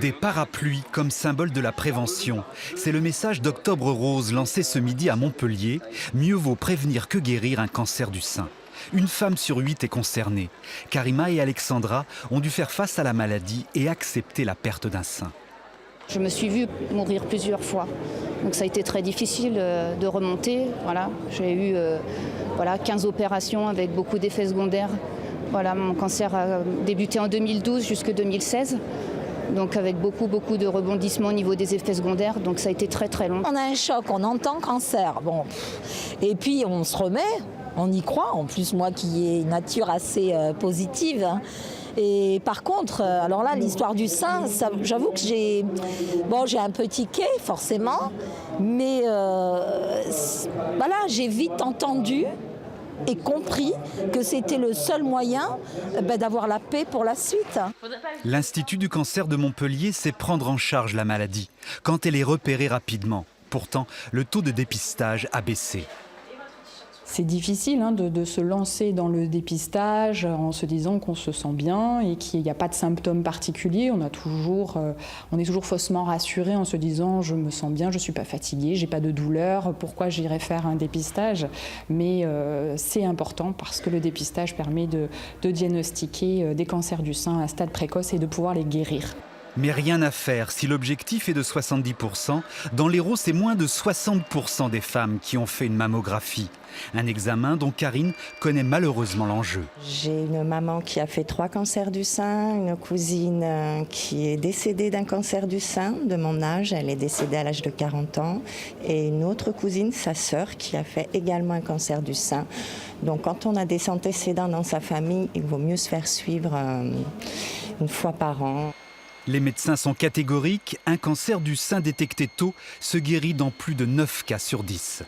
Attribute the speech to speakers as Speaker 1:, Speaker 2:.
Speaker 1: Des parapluies comme symbole de la prévention. C'est le message d'Octobre Rose lancé ce midi à Montpellier. Mieux vaut prévenir que guérir un cancer du sein. Une femme sur 8 est concernée. Karima et Alexandra ont dû faire face à la maladie et accepter la perte d'un sein.
Speaker 2: Je me suis vue mourir plusieurs fois. Donc ça a été très difficile de remonter. Voilà. J'ai eu 15 opérations avec beaucoup d'effets secondaires. Voilà, mon cancer a débuté en 2012 jusqu'en 2016. Donc avec beaucoup de rebondissements au niveau des effets secondaires. Donc ça a été très long.
Speaker 3: On a un choc, on entend cancer. Bon. Et puis on se remet, on y croit. En plus, moi qui ai une nature assez positive. Et par contre, alors là, l'histoire du sein, j'avoue que j'ai un petit quai, forcément. Mais voilà, j'ai vite entendu et compris que c'était le seul moyen d'avoir la paix pour la suite.
Speaker 1: L'Institut du cancer de Montpellier sait prendre en charge la maladie quand elle est repérée rapidement. Pourtant, le taux de dépistage a baissé.
Speaker 4: C'est difficile de se lancer dans le dépistage en se disant qu'on se sent bien et qu'il n'y a pas de symptômes particuliers. On est toujours faussement rassuré en se disant je me sens bien, je ne suis pas fatiguée, je n'ai pas de douleur, pourquoi j'irais faire un dépistage? Mais c'est important parce que le dépistage permet de diagnostiquer des cancers du sein à stade précoce et de pouvoir les guérir.
Speaker 1: Mais rien à faire si l'objectif est de 70%. Dans l'Hérault, c'est moins de 60% des femmes qui ont fait une mammographie. Un examen dont Karine connaît malheureusement l'enjeu.
Speaker 5: J'ai une maman qui a fait 3 cancers du sein, une cousine qui est décédée d'un cancer du sein de mon âge, elle est décédée à l'âge de 40 ans, et une autre cousine, sa sœur, qui a fait également un cancer du sein. Donc quand on a des antécédents dans sa famille, il vaut mieux se faire suivre une fois par an.
Speaker 1: Les médecins sont catégoriques, un cancer du sein détecté tôt se guérit dans plus de 9 cas sur 10.